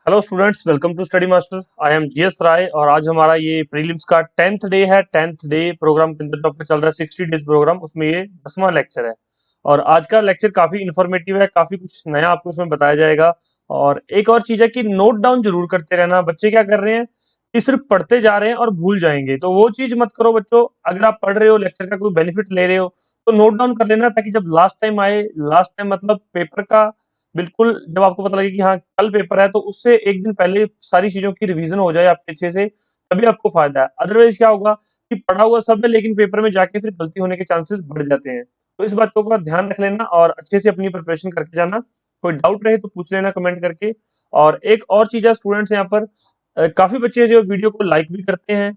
Hello students, welcome to study master. I am GS Rai और आज हमारा ये प्रीलिम्स का 10th डे है। 10th डे प्रोग्राम के अंदर टॉपिक चल रहा है 60 डेज प्रोग्राम, उसमें ये 10वां लेक्चर है। और आज का लेक्चर काफी इंफॉर्मेटिव है, काफी कुछ नया आपको इसमें बताया जाएगा। और एक और चीज है कि नोट डाउन जरूर करते रहना। बच्चे क्या कर रहे हैं कि सिर्फ पढ़ते जा रहे हैं और भूल जाएंगे, तो वो चीज मत करो बच्चों। अगर आप पढ़ रहे हो, लेक्चर का कोई बेनिफिट ले रहे हो, तो नोट डाउन कर लेना, ताकि जब लास्ट टाइम आए, लास्ट टाइम मतलब पेपर का बिल्कुल जब आपको पता लगे कि हाँ कल पेपर है, तो उससे एक दिन पहले सारी चीजों की रिवीजन हो जाए आपके अच्छे से, तभी आपको फायदा है। अदरवाइज क्या होगा कि पढ़ा हुआ सब है, लेकिन पेपर में जाके फिर गलती होने के चांसेस बढ़ जाते हैं। तो इस बातों का ध्यान रख लेना और अच्छे से अपनी प्रिपरेशन करके जाना। कोई डाउट रहे तो पूछ लेना कमेंट करके। और एक और चीज है स्टूडेंट्स, यहाँ पर काफी बच्चे जो वीडियो को लाइक भी करते हैं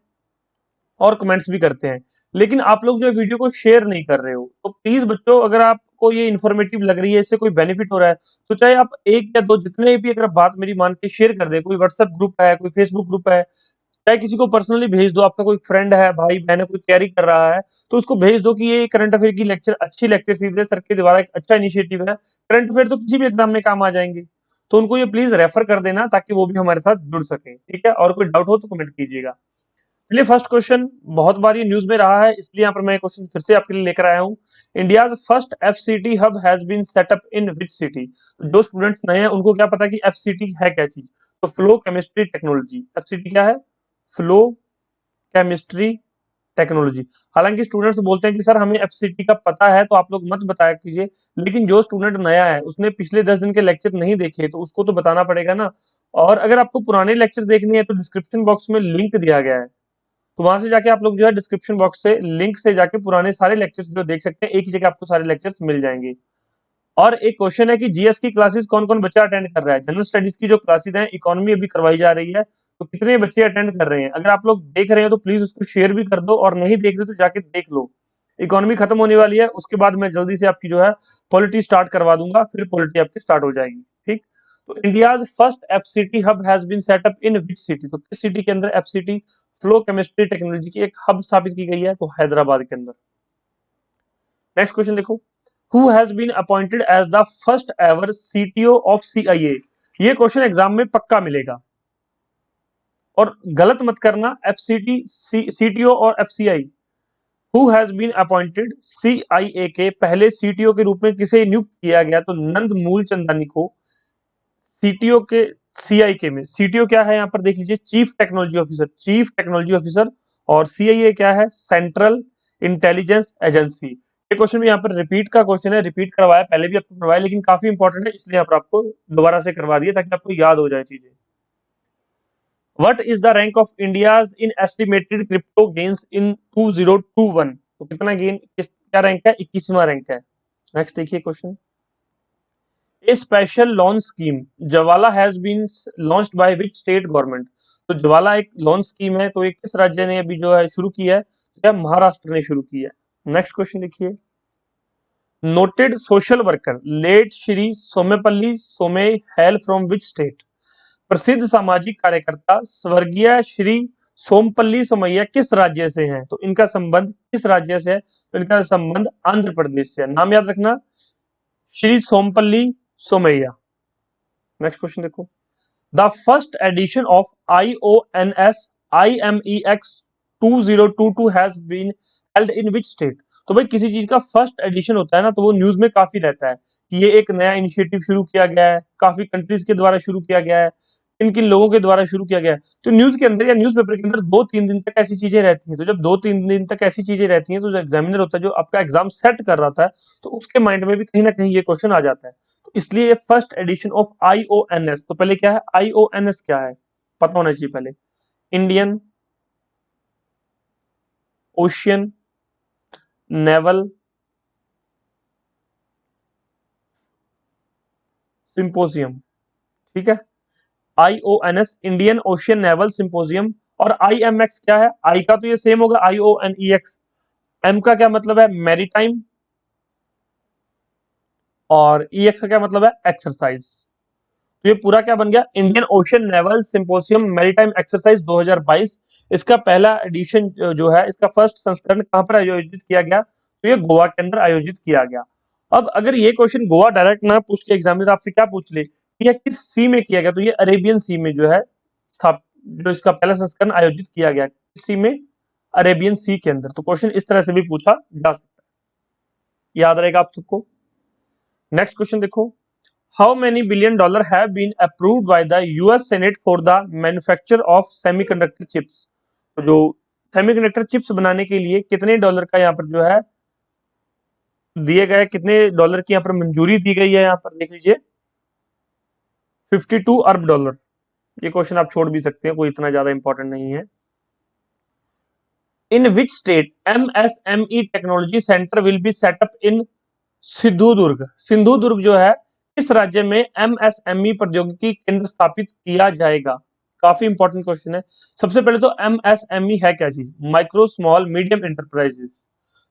और कमेंट्स भी करते हैं, लेकिन आप लोग जो है वीडियो को शेयर नहीं कर रहे हो। तो प्लीज बच्चों, अगर आपको ये इन्फॉर्मेटिव लग रही है, इससे कोई बेनिफिट हो रहा है, तो चाहे आप एक या दो, जितने भी अगर बात मेरी मान के शेयर कर दे। कोई व्हाट्सएप ग्रुप है, कोई फेसबुक ग्रुप है, चाहे किसी को पर्सनली भेज दो। आपका कोई फ्रेंड है, भाई बहन है, कोई तैयारी कर रहा है, तो उसको भेज दो कि ये करंट अफेयर की लेक्चर, अच्छी लेक्चर सीरीज है सर के द्वारा, एक अच्छा इनिशिएटिव है। करंट अफेयर तो किसी भी एग्जाम में काम आ जाएंगे, तो उनको ये प्लीज रेफर कर देना, ताकि वो भी हमारे साथ जुड़ सके। ठीक है, और कोई डाउट हो तो कमेंट कीजिएगा। चलिए, फर्स्ट क्वेश्चन बहुत बार ये न्यूज में रहा है, इसलिए यहाँ पर मैं क्वेश्चन फिर से आपके लिए लेकर आया हूँ। India's first FCT hub has been setup in which city. जो स्टूडेंट्स नए हैं उनको क्या पता कि एफसीटी है क्या चीज। तो फ्लो केमिस्ट्री टेक्नोलॉजी, एफसीटी क्या है? Flow chemistry technology. हालांकि स्टूडेंट्स बोलते हैं कि सर हमें एफसीटी का पता है, तो आप लोग मत बताया कीजिए। लेकिन जो स्टूडेंट नया है, उसने पिछले 10 दिन के लेक्चर नहीं देखे, तो उसको तो बताना पड़ेगा ना। और अगर आपको पुराने लेक्चर देखने हैं, तो डिस्क्रिप्शन बॉक्स में लिंक दिया गया है, तो वहां से जाके आप लोग जो है डिस्क्रिप्शन बॉक्स से लिंक से जाके पुराने सारे लेक्चर्स जो देख सकते हैं। एक ही जगह आपको सारे लेक्चर्स मिल जाएंगे। और एक क्वेश्चन है कि जीएस की क्लासेस कौन कौन बच्चा अटेंड कर रहा है। जनरल स्टडीज की जो क्लासेस हैं, इकोनॉमी अभी करवाई जा रही है, तो कितने बच्चे अटेंड कर रहे हैं? अगर आप लोग देख रहे हो तो प्लीज उसको शेयर भी कर दो, और नहीं देख रहे तो जाके देख लो। इकोनॉमी खत्म होने वाली है, उसके बाद मैं जल्दी से आपकी जो है पॉलिटी स्टार्ट करवा दूंगा, फिर पॉलिटी आपकी स्टार्ट हो जाएगी। ठीक। तो India's first FCT hub has been setup in which city. तो किस सिटी के अंदर एफसीटी फ्लो केमिस्ट्री टेक्नोलॉजी की एक हब स्थापित की गई है? तो हैदराबाद के अंदर। नेक्स्ट क्वेश्चन देखो। Who has been appointed as the first ever CTO of CIA. ये क्वेश्चन एग्जाम में पक्का मिलेगा, और गलत मत करना। एफसीटी, सीटीओ और FCI. Who has been appointed, CIA के पहले सीटीओ के रूप में किसे नियुक्त किया गया? तो नंद मूल चंदानी को सीटीओ के, सीआईके में। सीटीओ क्या है यहाँ पर देख लीजिए, chief technology officer, chief technology officer. और सीआईए क्या है? Central intelligence agency. ये क्वेश्चन भी यहाँ पर रिपीट का क्वेश्चन है, रिपीट करवाया, पहले भी आपको करवाया, लेकिन काफी इंपॉर्टेंट है, इसलिए यहाँ पर आपको दोबारा से करवा दिया ताकि आपको याद हो जाए चीजें। What is the rank of India's in estimated crypto gains in 2021। तो कितना गेन, क्या रैंक है? 21वां रैंक है। नेक्स्ट देखिए question. A special loan scheme Jawala has been launched by which state government. तो जवाला एक लोन स्कीम है, तो एक किस राज्य ने अभी जो है शुरू की है? या महाराष्ट्र ने शुरू की है। नेक्स्ट क्वेश्चन देखिए। Noted social worker late Shri Somepalli Some हैल फ्रॉम विच स्टेट। प्रसिद्ध सामाजिक कार्यकर्ता स्वर्गीय श्री सोमपल्ली सोमैया किस राज्य से हैं? तो इनका संबंध किस राज्य से है? तो इनका संबंध आंध्र प्रदेश से है। नाम याद रखना, श्री सोमपल्ली सोमैया। नेक्स्ट क्वेश्चन देखो। The first edition of IONS IMEX 2022 has been held in which state. तो भाई किसी चीज का फर्स्ट एडिशन होता है ना, तो वो न्यूज में काफी रहता है कि ये एक नया इनिशिएटिव शुरू किया गया है, काफी कंट्रीज के द्वारा शुरू किया गया है, किन किन लोगों के द्वारा शुरू किया गया है। तो न्यूज के अंदर या न्यूज़पेपर के अंदर 2-3 दिन तक ऐसी चीजें रहती हैं। तो जब 2-3 दिन तक ऐसी चीजें रहती हैं, तो जो एग्जामिनर होता है, जो आपका एग्जाम सेट कर रहा था, तो उसके माइंड में भी कहीं ना कहीं ये क्वेश्चन आ जाता है। तो इसलिए फर्स्ट एडिशन ऑफ IONS, तो पहले क्या है? IONS क्या है पता होना चाहिए पहले। Indian ocean naval symposium. ठीक है, IONS Indian ocean naval symposium. और IMX क्या है? आई का तो ये सेम होगा, IONEX। एम का क्या मतलब है? मैरीटाइम। और EX का क्या मतलब है? एक्सरसाइज। तो ये पूरा क्या बन गया? Indian ocean naval symposium maritime exercise 2022। इसका पहला एडिशन जो है, इसका फर्स्ट संस्करण कहां पर आयोजित किया गया? तो ये गोवा के अंदर आयोजित किया गया। अब अगर ये क्वेश्चन गोवा डायरेक्ट ना पूछ के एग्जामिनर आपसे क्या पूछ ले यह किस सी में किया गया? तो ये अरेबियन सी में जो है जो इसका पहला संस्करण आयोजित किया गया, किस सी में? अरेबियन सी के अंदर। तो क्वेश्चन इस तरह से भी पूछा जा सकता है, याद रहेगा आप सबको। नेक्स्ट क्वेश्चन देखो, how many billion dollar have been approved by the US senate for the manufacture of semiconductor chips? तो जो सेमीकंडक्टर चिप्स बनाने के लिए कितने डॉलर का यहाँ पर जो है दिए गए, कितने डॉलर की यहाँ पर मंजूरी दी गई है? यहाँ पर देख लीजिए 52 अरब डॉलर। ये क्वेश्चन आप छोड़ भी सकते हैं, कोई इतना ज्यादा इंपॉर्टेंट नहीं है। In which state MSME technology centre will be setup in Sindhudurg? Sindhudurg जो है किस राज्य में एमएसएमई प्रौद्योगिकी केंद्र स्थापित किया जाएगा? काफी इंपॉर्टेंट क्वेश्चन है। सबसे पहले तो एमएसएमई है क्या चीज? Micro small medium enterprises.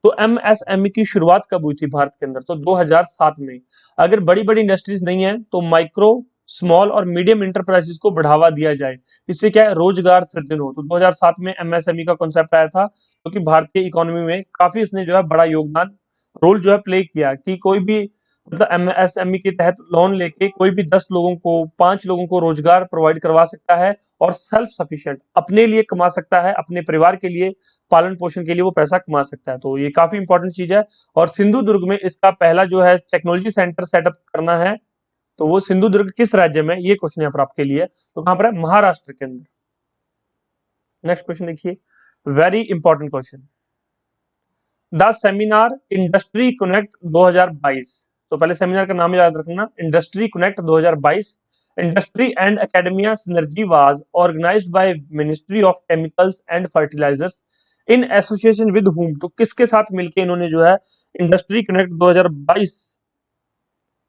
तो एमएसएमई की शुरुआत कब हुई थी भारत के अंदर? तो 2007 में। अगर बड़ी बड़ी इंडस्ट्रीज नहीं है तो माइक्रो स्मॉल और मीडियम इंटरप्राइजेस को बढ़ावा दिया जाए, इससे क्या है, रोजगार सृजन हो। तो 2007 में एमएसएमई का कॉन्सेप्ट आया था, क्योंकि भारतीय इकोनॉमी में काफी इसने जो है बड़ा योगदान रोल जो है प्ले किया, कि कोई भी मतलब एमएसएमई के तहत लोन लेके कोई भी 10 लोगों को 5 लोगों को रोजगार प्रोवाइड करवा सकता है और सेल्फ सफिशिएंट अपने लिए कमा सकता है, अपने परिवार के लिए पालन पोषण के लिए वो पैसा कमा सकता है। तो ये काफी इंपॉर्टेंट चीज है। और सिंधुदुर्ग में इसका पहला जो है टेक्नोलॉजी सेंटर सेटअप करना है, तो वो सिंधुदुर्ग किस राज्य में? ये क्वेश्चन यहाँ पर आपके लिए, तो कहां पर है? महाराष्ट्र के अंदर। नेक्स्ट क्वेश्चन देखिए, very important question, the seminar industry connect 2022। तो पहले सेमिनार का नाम याद रखना, industry connect 2022, industry and academia synergy was organised by ministry of chemicals and fertilisers in association with whom? तो किसके साथ मिलकर इन्होंने जो है इंडस्ट्री कनेक्ट 2022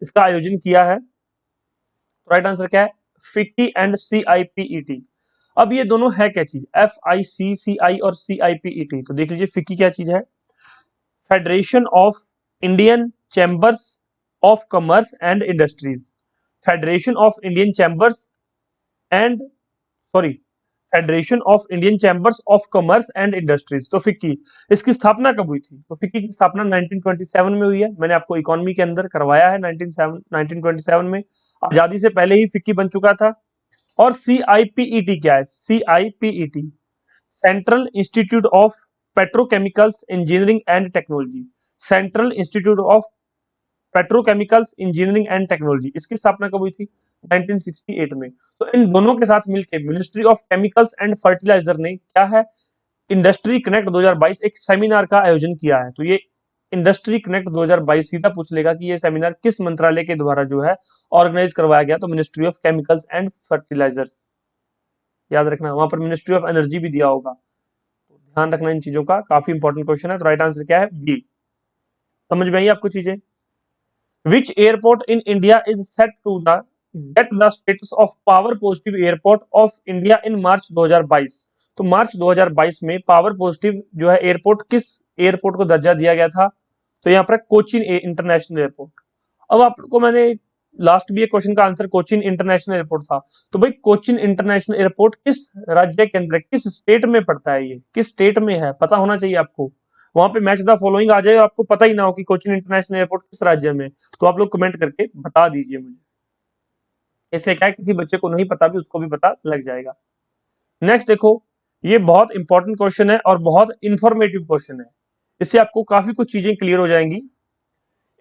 इसका आयोजन किया है? तो राइट आंसर क्या है? FICCI and CIPET. अब ये दोनों है क्या चीज? FICCI और CIPET। तो देख लीजिए फिक्की क्या चीज है? Federation of Indian chambers of commerce and industries. Federation of Indian chambers and sorry federation of Indian chambers of commerce and industries. तो फिक्की, इसकी स्थापना कब हुई थी? तो फिक्की की स्थापना 1927 में हुई है। मैंने आपको इकोनॉमी के अंदर करवाया है 1927 में। आजादी से पहले ही फिक्की बन चुका था। और CIPET क्या है? CIPET central institute of petrochemicals engineering and technology. Central institute of petrochemicals engineering and technology, इसकी स्थापना कब हुई थी? 1968 में। तो इन दोनों के साथ मिलकर ministry of chemicals and fertiliser ने क्या है, इंडस्ट्री कनेक्ट 2022 एक सेमिनार का आयोजन किया है। तो ये इंडस्ट्री कनेक्ट 2022 सीधा पूछ लेगा कि ये सेमिनार किस मंत्रालय के द्वारा जो है ऑर्गेनाइज करवाया गया? तो ministry of chemicals and fertilisers. याद रखना, वहां पर मिनिस्ट्री ऑफ एनर्जी भी दिया होगा, तो ध्यान रखना इन चीजों का, काफी इंपॉर्टेंट क्वेश्चन है। तो राइट आंसर क्या है? बी। समझ में आई आपको चीजें? Which airport in India is set to get the status of power positive airport of India in March 2022? तो मार्च 2022 में पावर पॉजिटिव जो है एयरपोर्ट, किस एयरपोर्ट को दर्जा दिया गया था? तो यहाँ पर कोचिन इंटरनेशनल एयरपोर्ट। अब आपको मैंने लास्ट भी एक क्वेश्चन का आंसर कोचिन इंटरनेशनल एयरपोर्ट था। तो भाई कोचिन इंटरनेशनल एयरपोर्ट किस राज्य के अंदर, किस स्टेट में पड़ता है? ये किस स्टेट में है पता होना चाहिए आपको। वहां पे मैच द फॉलोइंग आ जाए और आपको पता ही ना हो कि कोचिन इंटरनेशनल एयरपोर्ट किस राज्य में, तो आप लोग कमेंट करके बता दीजिए मुझे। इससे क्या है, किसी बच्चे को नहीं पता भी उसको भी पता लग जाएगा। नेक्स्ट देखो, ये बहुत इंपॉर्टेंट क्वेश्चन है और बहुत इंफॉर्मेटिव क्वेश्चन है। इससे आपको काफी कुछ चीजें क्लियर हो जाएंगी।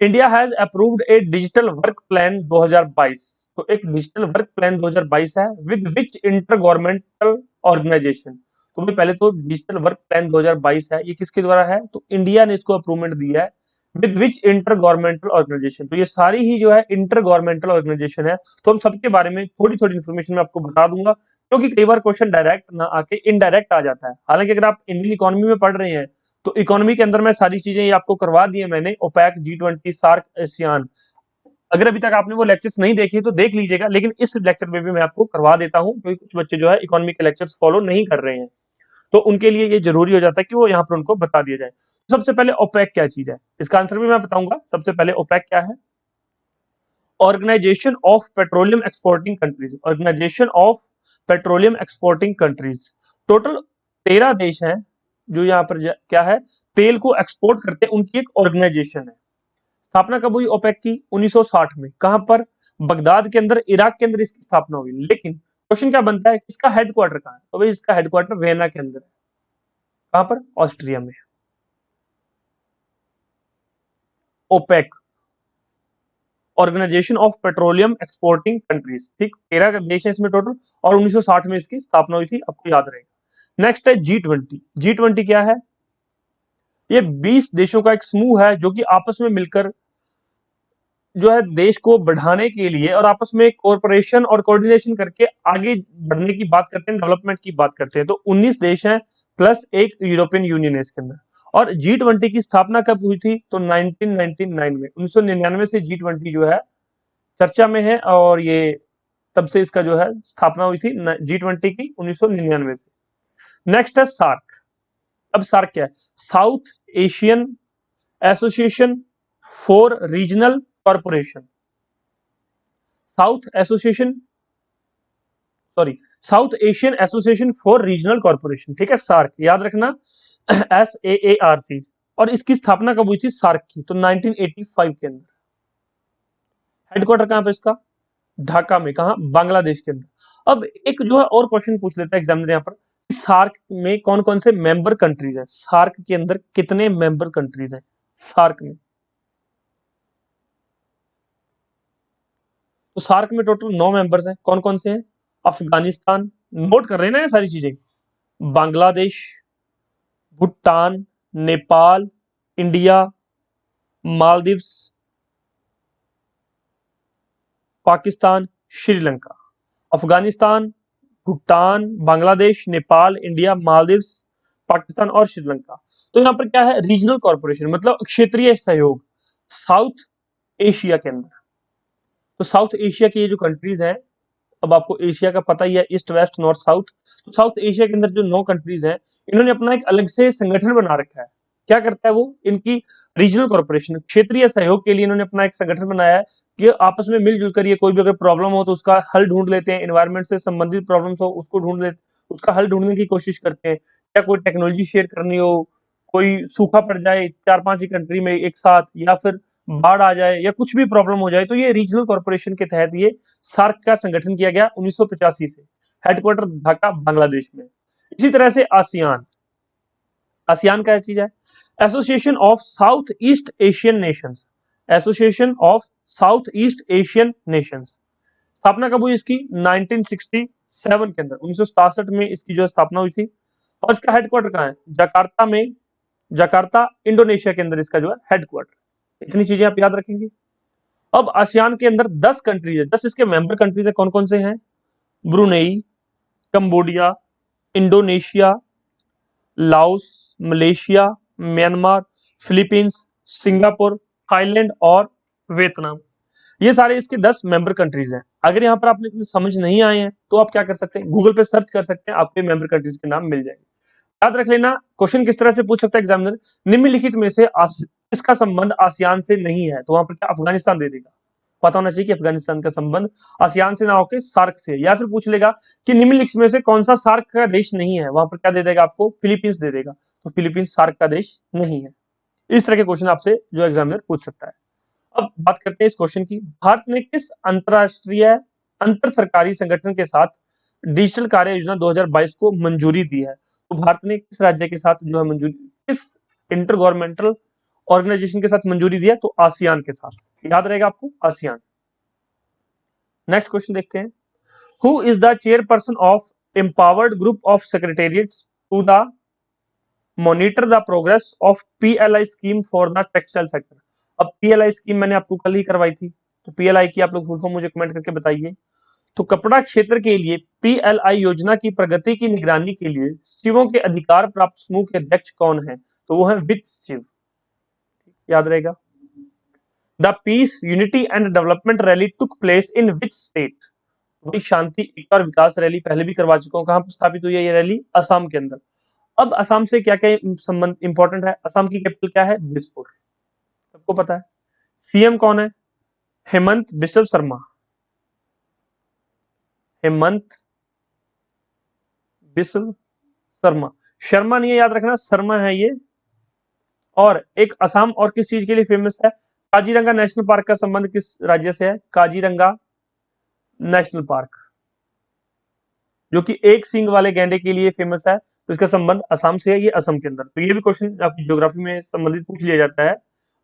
India has approved a digital work plan 2022। तो एक डिजिटल वर्क प्लान 2022 है, with which intergovernmental organisation? तो भाई पहले तो डिजिटल वर्क प्लान 2022 है, ये किसके द्वारा है? तो इंडिया ने इसको अप्रूवमेंट दिया है। With which intergovernmental organisation? तो ये सारी ही जो है इंटर गवर्नमेंटल ऑर्गेनाइजेशन है। तो हम सबके बारे में थोड़ी थोड़ी इन्फॉर्मेशन मैं आपको बता दूंगा, क्योंकि कई बार क्वेश्चन डायरेक्ट ना आके इनडायरेक्ट आ जाता है। हालांकि अगर आप इंडियन इकोनॉमी में पढ़ रहे हैं तो इकोनॉमी के अंदर मैं सारी चीजें ये आपको करवा दी है मैंने, ओपैक, G20, सार्क, एशियान। अगर अभी तक आपने वो लेक्चर्स नहीं देखे तो देख लीजिएगा, लेकिन इस लेक्चर में भी मैं आपको करवा देता हूं, क्योंकि कुछ बच्चे जो है इकोनॉमी के लेक्चर्स फॉलो नहीं कर रहे हैं, तो उनके लिए ये जरूरी हो जाता है कि वो यहाँ पर उनको बता दिया जाए। सबसे पहले ओपेक क्या चीज है, इसका आंसर भी मैं बताऊंगा। सबसे पहले ओपेक क्या है? Organisation of petroleum exporting countries. Organisation of petroleum exporting countries. Total 13 देश हैं जो यहाँ पर क्या है, तेल को एक्सपोर्ट करते हैं, उनकी एक ऑर्गेनाइजेशन है। स्थापना कब हुई ओपेक की? 1960 में। कहां पर? बगदाद के अंदर, इराक के अंदर इसकी स्थापना हुई। लेकिन क्वेश्चन क्या बनता है, इसका हेडक्वार्टर कहां है? तो भाई इसका हेडक्वार्टर वियना के अंदर है। कहां पर? ऑस्ट्रिया में। OPEC, organisation of petroleum exporting countries, ठीक, 13 देश है इसमें टोटल, और 1960 में इसकी स्थापना हुई थी, आपको याद रहेगा। नेक्स्ट है G20। G20 क्या है? ये 20 देशों का एक समूह है जो कि आपस में मिलकर जो है देश को बढ़ाने के लिए और आपस में कोऑपरेशन और कोऑर्डिनेशन करके आगे बढ़ने की बात करते हैं, डेवलपमेंट की बात करते हैं। तो 19 देश हैं प्लस एक यूरोपियन यूनियन है इसके अंदर। और G20 की स्थापना कब हुई थी? तो 1999 में, 1999 से G20 जो है चर्चा में है, और ये तब से इसका जो है स्थापना हुई थी G20 की 1999 से। नेक्स्ट है सार्क। अब सार्क क्या है? South Asian association for regional corporation. South association, sorry, south Asian association for regional corporation, ठीक है, सार्क याद रखना, SAARC। और इसकी स्थापना कब हुई थी सार्क की? तो 1985 के अंदर। हेडक्वार्टर कहां पे इसका? ढाका में। कहा? बांग्लादेश के अंदर। अब एक जो है और क्वेश्चन पूछ लेता है एग्जामिनर यहाँ पर, सार्क में कौन कौन से मेंबर कंट्रीज हैं? सार्क के अंदर कितने मेंबर कंट्रीज हैं सार्क में? तो सार्क में टोटल 9 मेंबर्स हैं। कौन कौन से हैं? अफगानिस्तान, नोट कर रहे हैं ना ये सारी चीजें, बांग्लादेश, भूटान, नेपाल, इंडिया, मालदीव्स, पाकिस्तान, श्रीलंका। अफगानिस्तान, भूटान, बांग्लादेश, नेपाल, इंडिया, मालदीव्स, पाकिस्तान और श्रीलंका। तो यहाँ पर क्या है? रीजनल कॉर्पोरेशन, मतलब क्षेत्रीय सहयोग साउथ एशिया के अंदर। तो साउथ एशिया की ये जो कंट्रीज हैं, अब आपको एशिया का पता ही है, ईस्ट वेस्ट नॉर्थ साउथ। तो साउथ एशिया के अंदर जो 9 कंट्रीज हैं, इन्होंने अपना एक अलग से संगठन बना रखा है। क्या करता है वो? इनकी रीजनल कॉर्पोरेशन, क्षेत्रीय सहयोग के लिए इन्होंने अपना एक संगठन बनाया है कि आपस में मिलजुल कर ये कोई भी अगर प्रॉब्लम हो तो उसका हल ढूंढ लेते हैं। एनवायरमेंट से संबंधित प्रॉब्लम्स हो उसको ढूंढ ले, उसका हल ढूंढने की कोशिश करते हैं। या कोई टेक्नोलॉजी शेयर करनी हो, कोई सूखा पड़ जाए 4-5 ही कंट्री में एक साथ, या फिर बाढ़ आ जाए, या कुछ भी प्रॉब्लम हो जाए, तो ये रीजनल कॉर्पोरेशन के तहत ये सार्क का संगठन किया गया 1985 से। हेडक्वार्टर ढाका बांग्लादेश में। इसी तरह से आसियान। आसियान क्या चीज है? Association of south east Asian Nations. Association of south east Asian Nations. स्थापना कब हुई इसकी? 1967 के अंदर, 1967 में इसकी जो स्थापना हुई थी। और इसका हेडक्वार्टर कहाँ है? जकार्ता में। जकार्ता इंडोनेशिया के अंदर इसका जो है हेडक्वार्टर। इतनी चीजें आप याद रखेंगे। अब आसियान के अंदर 10 कंट्रीज है, 10 इसके मेंबर कंट्रीज है। कौन कौन से हैं? Brunei, Cambodia, Indonesia, Laos, Malaysia, Myanmar, Philippines, Singapore, Thailand और वियतनाम। ये सारे इसके 10 मेंबर कंट्रीज हैं। अगर यहाँ पर आपने समझ नहीं आए हैं तो आप क्या कर सकते हैं? गूगल पे सर्च कर सकते हैं, आपके मेंबर कंट्रीज के नाम मिल जाएंगे। याद रख लेना, क्वेश्चन किस तरह से पूछ सकता है एग्जामिनर, निम्नलिखित में से इसका संबंध आसियान से नहीं है, तो वहां पर क्या अफगानिस्तान दे देगा। पता होना चाहिए कि अफगानिस्तान का संबंध आसियान से ना होकर सार्क से। या फिर पूछ लेगा कि निम्नलिखित में से कौन सा सार्क का देश नहीं है, वहां पर क्या दे देगा आपको? फिलीपींस दे देगा। तो फिलीपींस सार्क का देश नहीं है। इस तरह के क्वेश्चन आपसे जो एग्जामिनर पूछ सकता है। अब बात करते हैं इस क्वेश्चन की, भारत ने किस अंतरराष्ट्रीय अंतर सरकारी संगठन के साथ डिजिटल कार्य योजना 2022 को मंजूरी दी है? तो भारत ने किस राज्य के साथ जो है मंजूरी, किस इंटर गवर्नमेंटल ऑर्गेनाइजेशन के साथ मंजूरी दी है? तो आसियान के साथ। याद रहेगा आपको, आसियान। नेक्स्ट क्वेश्चन देखते हैं, who is the chairperson of empowered group of secretariats to the monitor the progress of PLI scheme for the textile sector? अब PLI स्कीम मैंने आपको कल ही करवाई थी, तो PLI की आप लोग फुल फॉर्म मुझे कमेंट करके बताइए। तो कपड़ा क्षेत्र के लिए PLI योजना की प्रगति की निगरानी के लिए सचिवों के अधिकार प्राप्त समूह के अध्यक्ष कौन है? तो वो है वित्त सचिव। याद रहेगा। The piece unity and development rally took place in which state? वही शांति एकता और विकास रैली पहले भी करवा चुका हूं। कहां पर स्थापित हुई है ये रैली? असम के अंदर। अब असम से क्या क्या संबंध इंपॉर्टेंट है? असम की कैपिटल क्या है? दिसपुर, सबको पता है। CM कौन है? हेमंत बिस्व शर्मा। हेमंत बिस्व शर्मा, शर्मा नहीं है, याद रखना, शर्मा है ये। और एक असम और किस चीज के लिए फेमस है? काजीरंगा नेशनल पार्क का संबंध किस राज्य से है? काजीरंगा नेशनल पार्क जो कि एक सींग वाले गैंडे के लिए फेमस है, तो इसका संबंध असम से है, ये असम के अंदर। तो ये भी क्वेश्चन आपकी ज्योग्राफी में संबंधित पूछ लिया जाता है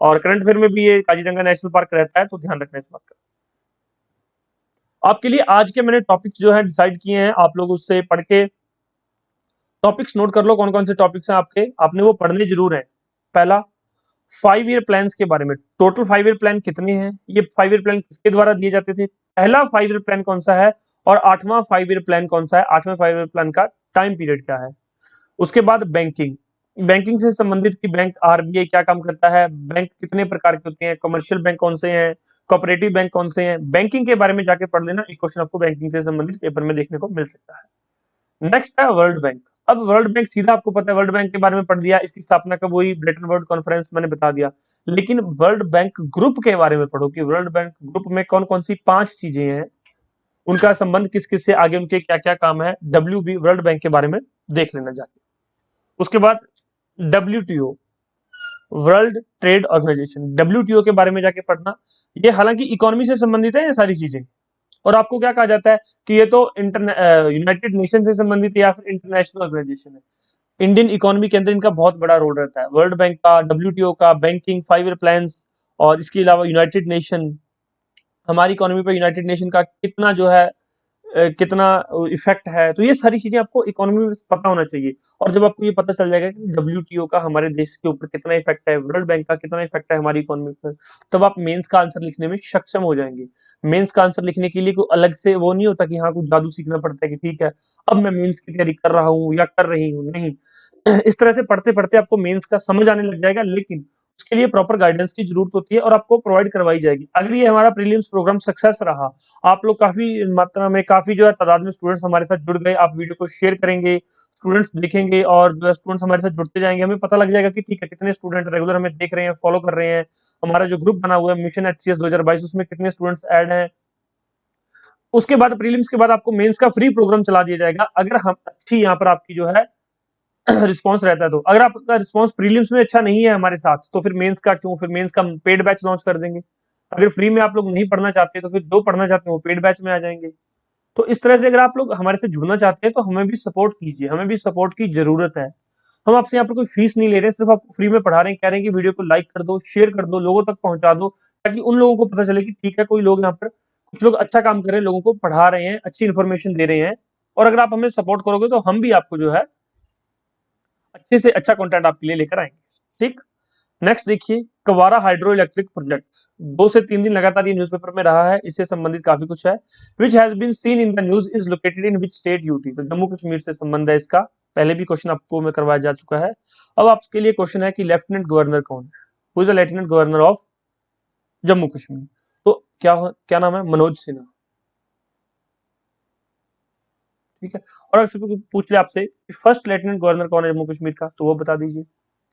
और करंट अफेयर में भी ये काजीरंगा नेशनल पार्क रहता है, तो ध्यान रखना इस बात का। आपके लिए आज के मैंने टॉपिक्स जो है डिसाइड किए हैं, आप लोग उससे पढ़ के टॉपिक्स नोट कर लो, कौन कौन से टॉपिक्स हैं आपके, आपने वो पढ़ने जरूर है। पहला 5 ईयर प्लान के बारे में, टोटल 5 ईयर प्लान कितने हैं, ये 5 ईयर प्लान किसके द्वारा दिए जाते थे, पहला 5 ईयर प्लान कौन सा है और 8वां 5 ईयर प्लान कौन सा है, 8वें 5 ईयर प्लान का टाइम पीरियड क्या है। उसके बाद बैंकिंग, बैंकिंग से संबंधित कि बैंक आरबीआई क्या काम करता है, बैंक कितने प्रकार के होते हैं, कमर्शियल बैंक कौन से हैं, कोऑपरेटिव बैंक कौन से हैं, बैंकिंग के बारे में जाके पढ़ लेना, एक क्वेश्चन आपको बैंकिंग से संबंधित पेपर में देखने को मिल सकता है। नेक्स्ट है वर्ल्ड बैंक। अब वर्ल्ड बैंक सीधा आपको पता है, वर्ल्ड बैंक के बारे में पढ़ दिया, इसकी स्थापना कब हुई, ब्रेटन वुड कॉन्फ्रेंस मैंने बता दिया। लेकिन वर्ल्ड बैंक ग्रुप के बारे में पढ़ो कि वर्ल्ड बैंक ग्रुप में कौन कौन सी 5 चीजें हैं, उनका संबंध किस किस से, आगे उनके क्या क्या काम है, WB वर्ल्ड बैंक के बारे में देख लेना जाके। उसके बाद WTO world trade organisation, WTO के बारे में जाके पढ़ना। ये हालांकि इकोनॉमी से संबंधित है ये सारी चीजें, और आपको क्या कहा जाता है कि ये तो यूनाइटेड नेशन से संबंधित है या फिर इंटरनेशनल ऑर्गेनाइजेशन है। इंडियन इकोनॉमी के अंदर इनका बहुत बड़ा रोल रहता है, वर्ल्ड बैंक का, WTO का, बैंकिंग, 5 ईयर प्लान्स, और इसके अलावा यूनाइटेड नेशन, हमारी इकोनॉमी पर यूनाइटेड नेशन का कितना जो है कितना इफेक्ट है, तो ये सारी चीजें आपको इकोनॉमी में पता होना चाहिए। और जब आपको ये पता चल जाएगा कि WTO का हमारे देश के ऊपर कितना इफेक्ट है, वर्ल्ड बैंक का कितना इफेक्ट है हमारी इकोनॉमी पर, तब आप मेंस का आंसर लिखने में सक्षम हो जाएंगे। मेंस का आंसर लिखने के लिए कोई अलग से वो नहीं होता कि हाँ कुछ जादू सीखना पड़ता है कि ठीक है अब मैं मेंस की तैयारी कर रहा हूँ या कर रही हूँ, नहीं। इस तरह से पढ़ते पढ़ते आपको मेंस का समझ आने लग जाएगा, लेकिन उसके लिए प्रॉपर गाइडेंस की जरूरत होती है और आपको प्रोवाइड करवाई जाएगी। अगर ये हमारा प्रीलिम्स प्रोग्राम सक्सेस रहा, आप लोग काफी मात्रा में, काफी जो है तादाद में स्टूडेंट्स हमारे साथ जुड़ गए, आप वीडियो को शेयर करेंगे, स्टूडेंट्स देखेंगे और जो है स्टूडेंट्स हमारे साथ जुड़ते जाएंगे, हमें पता लग जाएगा कि ठीक है कितने स्टूडेंट रेगुलर हमें देख रहे हैं, फॉलो कर रहे हैं, हमारा जो ग्रुप बना हुआ है मिशन HCS 2022 उसमें कितने स्टूडेंट्स ऐड हैं। उसके बाद प्रीलिम्स के बाद आपको मेंस का फ्री प्रोग्राम चला दिया जाएगा, अगर हम अच्छी यहाँ पर आपकी जो है रिस्पांस रहता है। तो अगर आपका रिस्पांस प्रीलिम्स में अच्छा नहीं है हमारे साथ, तो फिर मेंस का क्यों, फिर मेंस का पेड बैच लॉन्च कर देंगे। अगर फ्री में आप लोग नहीं पढ़ना चाहते तो फिर जो पढ़ना चाहते हैं वो पेड बैच में आ जाएंगे। तो इस तरह से अगर आप लोग हमारे से जुड़ना चाहते हैं तो हमें भी सपोर्ट कीजिए, हमें भी सपोर्ट की जरूरत है। हम आपसे यहाँ पर कोई फीस नहीं ले रहे, सिर्फ आपको फ्री में पढ़ा रहे हैं, कह रहे हैं कि वीडियो को लाइक कर दो, शेयर कर दो, लोगों तक पहुंचा दो, ताकि उन लोगों को पता चले कि ठीक है कोई लोग यहाँ पर, कुछ लोग अच्छा काम कर रहे हैं, लोगों को पढ़ा रहे हैं, अच्छी इन्फॉर्मेशन दे रहे हैं। और अगर आप हमें सपोर्ट करोगे तो हम भी आपको जो है अच्छे से अच्छा कंटेंट आपके लिए लेकर आएंगे। ठीक, नेक्स्ट देखिए, कवारा हाइड्रो इलेक्ट्रिक प्रोजेक्ट 2 से 3 दिन लगातार ये न्यूज़पेपर में रहा है, इससे संबंधित काफी कुछ है। Which has been seen in the news is located in which state, UT, तो जम्मू कश्मीर से संबंध है इसका, पहले भी क्वेश्चन आपको में करवाया जा चुका है। अब आपके लिए क्वेश्चन है कि लेफ्टिनेंट गवर्नर कौन है, who is the lieutenant governor of Jammu Kashmir, तो क्या नाम है, मनोज सिन्हा। ठीक है, और अगर पूछ ले आपसे फर्स्ट लेफ्टिनेंट गवर्नर कौन है जम्मू कश्मीर का, तो वो बता दीजिए,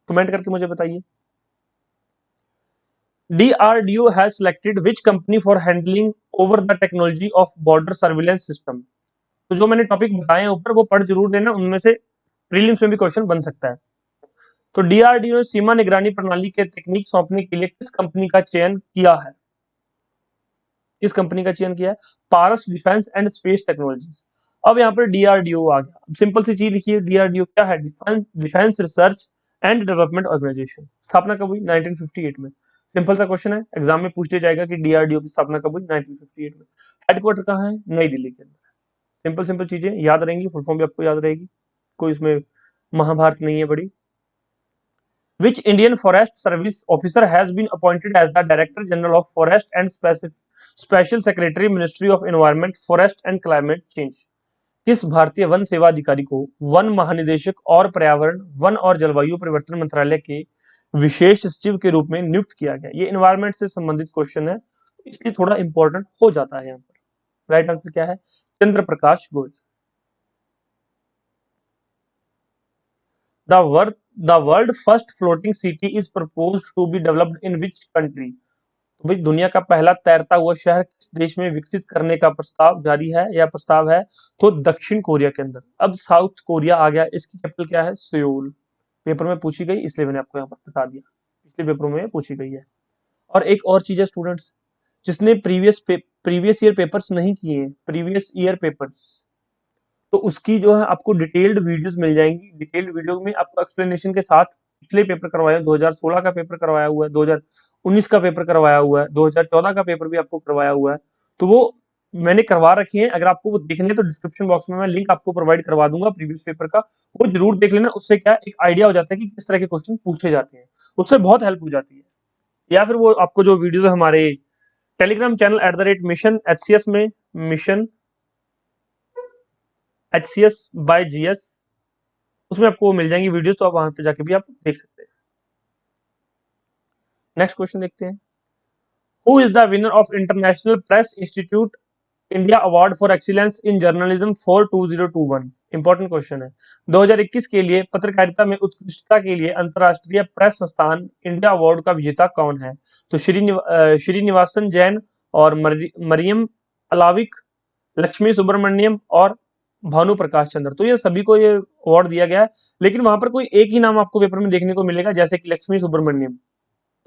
कमेंट करके मुझे बताइए। DRDO has selected which company for handling over the technology of border surveillance system, तो जो मैंने टॉपिक बताए हैं ऊपर वो पढ़ जरूर लेना, उनमें से प्रीलिम्स में भी क्वेश्चन बन सकता है। तो DRDO ने सीमा निगरानी प्रणाली के तकनीक सौंपने के लिए किस कंपनी का चयन किया है, किस कंपनी का चयन किया है, पारस डिफेंस एंड स्पेस टेक्नोलॉजीज। अब यहाँ पर DRDO आ गया, सिंपल सी चीज लिखिए, DRDO क्या है, defence research and development organisation, स्थापना कब हुई, 1958 में। सिंपल सा क्वेश्चन है, एग्जाम में पूछ लिया जाएगा कि DRDO की स्थापना कब हुई, 1958 में। हेडक्वार्टर कहाँ है, नई दिल्ली के अंदर। सिंपल सिंपल चीजें याद रहेंगी, फुल फॉर्म भी आपको याद रहेगी, कोई इसमें महाभारत नहीं है बड़ी। Which Indian Forest Service officer has been appointed as the Director General of Forest and Special Secretary Ministry of Environment, Forest and Climate Change? किस भारतीय वन सेवा अधिकारी को वन महानिदेशक और पर्यावरण, वन और जलवायु परिवर्तन मंत्रालय के विशेष सचिव के रूप में नियुक्त किया गया? ये एनवायरमेंट से संबंधित क्वेश्चन है, इसलिए थोड़ा इंपॉर्टेंट हो जाता है यहाँ पर। राइट आंसर क्या है, चंद्र प्रकाश Goyal. The world first floating city is proposed to be developed in which country? तो भाई दुनिया का पहला तैरता हुआ शहर किस देश में विकसित करने का प्रस्ताव जारी है या प्रस्ताव है, तो दक्षिण कोरिया के अंदर। अब साउथ कोरिया आ गया, इसकी कैपिटल क्या है, सियोल। पेपर में पूछी गई इसलिए मैंने आपको यहाँ पर बता दिया, पिछले पेपरों में पूछी गई है। और एक और चीज है स्टूडेंट्स, जिसने प्रीवियस ईयर पेपर्स नहीं किए हैं, प्रीवियस ईयर पेपर्स, तो उसकी जो है आपको डिटेल्ड वीडियोस मिल जाएंगी। डिटेल्ड वीडियो में आपको एक्सप्लेनेशन के साथ पिछले पेपर करवाया है, 2016 का पेपर करवाया हुआ है, 2019 का पेपर करवाया हुआ है, 2014 का पेपर भी आपको करवाया हुआ है। तो वो मैंने करवा रखी है, अगर आपको वो देखने हैं तो डिस्क्रिप्शन बॉक्स में मैं लिंक आपको प्रोवाइड करवा दूंगा प्रीवियस पेपर का, वो जरूर देख लेना। उससे क्या एक आइडिया हो जाता है कि किस तरह के क्वेश्चन पूछे जाते हैं, उससे बहुत हेल्प हो जाती है। या फिर वो आपको जो वीडियोस हमारे टेलीग्राम चैनल @मिशन HCS में, मिशन HCS बाय GS, उसमें आपको वो मिल जाएंगी वीडियोस, तो आप वहां पे जाके भी आप देख सकते हैं। नेक्स्ट क्वेश्चन देखते हैं। Who is the winner of international press institute India award for excellence in journalism for 2021? Important question है। 2021 के लिए पत्रकारिता में उत्कृष्टता के लिए अंतरराष्ट्रीय प्रेस संस्थान इंडिया अवार्ड का विजेता कौन है? तो श्रीनिवासन जैन और मरियम अलाविक, लक्ष्मी सुब्रमण्यम और भानु प्रकाश चंद्र, तो ये सभी को ये अवार्ड दिया गया है। लेकिन वहां पर कोई एक ही नाम आपको पेपर में देखने को मिलेगा, जैसे कि लक्ष्मी सुब्रमण्यम,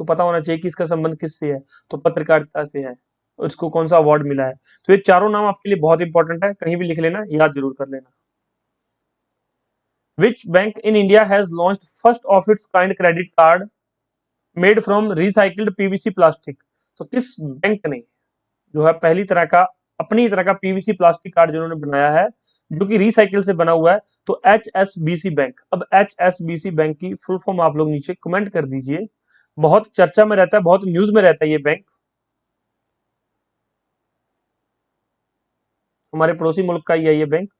तो पता होना चाहिए कि इसका संबंध किससे है, तो पत्रकारिता से है, और इसको कौन सा अवार्ड मिला है। तो ये चारों नाम आपके लिए बहुत इंपॉर्टेंट है, कहीं भी लिख लेना, याद जरूर कर लेना। Which bank in India has launched first of its kind credit card made from recycled PVC plastic? तो किस बैंक ने जो है पहली तरह का, अपनी तरह का PVC प्लास्टिक कार्ड जिन्होंने बनाया है, जो कि रिसाइकिल से बना हुआ है? तो HSBC बैंक। अब HSBC बैंक की फुल फॉर्म आप लोग नीचे कमेंट कर दीजिए, बहुत चर्चा में रहता है, बहुत न्यूज में रहता है ये बैंक, हमारे पड़ोसी मुल्क का ही है ये bank.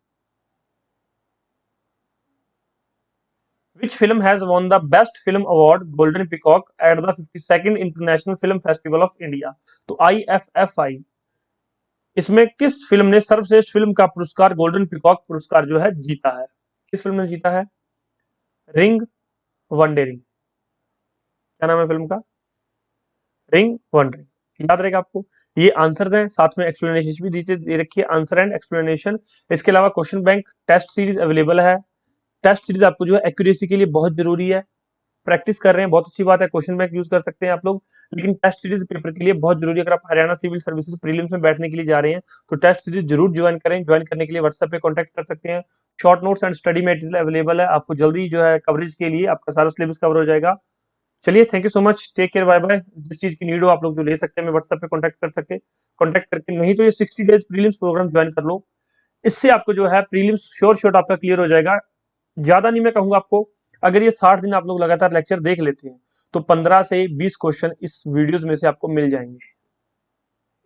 Which film has won the Best Film Award Golden Peacock at the 52nd International Film Festival of India? तो IFFI, इसमें किस फिल्म ने सर्वश्रेष्ठ फिल्म का पुरस्कार, गोल्डन पिकॉक पुरस्कार जो है जीता है? किस फिल्म ने जीता है? रिंग, वनडे रिंग, क्या नाम है फिल्म का? रिंग, वन रिंग, याद रहेगा आपको। ये आंसर हैं, साथ में एक्सप्लेनेशन भी दे रखी है, आंसर एंड एक्सप्लेनेशन। इसके अलावा question bank test series available है। टेस्ट सीरीज आपको जो है एक्यूरेसी के लिए बहुत जरूरी है, प्रैक्टिस कर रहे हैं बहुत अच्छी बात है, क्वेश्चन बैंक यूज कर सकते हैं आप लोग, लेकिन टेस्ट सीरीज पेपर के लिए बहुत जरूरी है। अगर आप हरियाणा सिविल सर्विसेज प्रीलिम्स में बैठने के लिए जा रहे हैं तो टेस्ट सीरीज जरूर ज्वाइन करें। ज्वाइन करने के लिए व्हाट्सएप पे कांटेक्ट कर सकते हैं। Short notes and study material available है, आपको जल्दी जो है कवरेज के लिए आपका सारा सिलेबस कवर हो जाएगा। चलिए, thank you so much, take care, bye bye. जिस चीज की नीड हो आप लोग जो ले सकते हैं, मैं व्हाट्सएप पे कॉन्टेक्ट करके, नहीं तो ये 60 डेज प्रीलिम्स प्रोग्राम ज्वाइन कर लो। इससे आपको जो है प्रीलिम्स श्योर शॉट आपका क्लियर हो जाएगा। ज्यादा नहीं मैं कहूंगा आपको, अगर ये 60 दिन आप लोग लगातार लेक्चर देख लेते हैं तो 15 से 20 क्वेश्चन इस वीडियोस में से आपको मिल जाएंगे।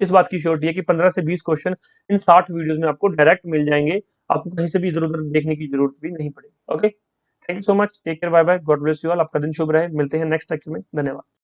इस बात की श्योरिटी है कि 15 से 20 क्वेश्चन इन 60 वीडियोस में आपको डायरेक्ट मिल जाएंगे, आपको कहीं से भी इधर उधर देखने की जरूरत भी नहीं पड़ेगी। Okay, thank you so much, take care, bye bye, God bless you all, आपका दिन शुभ रहे। मिलते हैं नेक्स्ट लेक्चर में, धन्यवाद।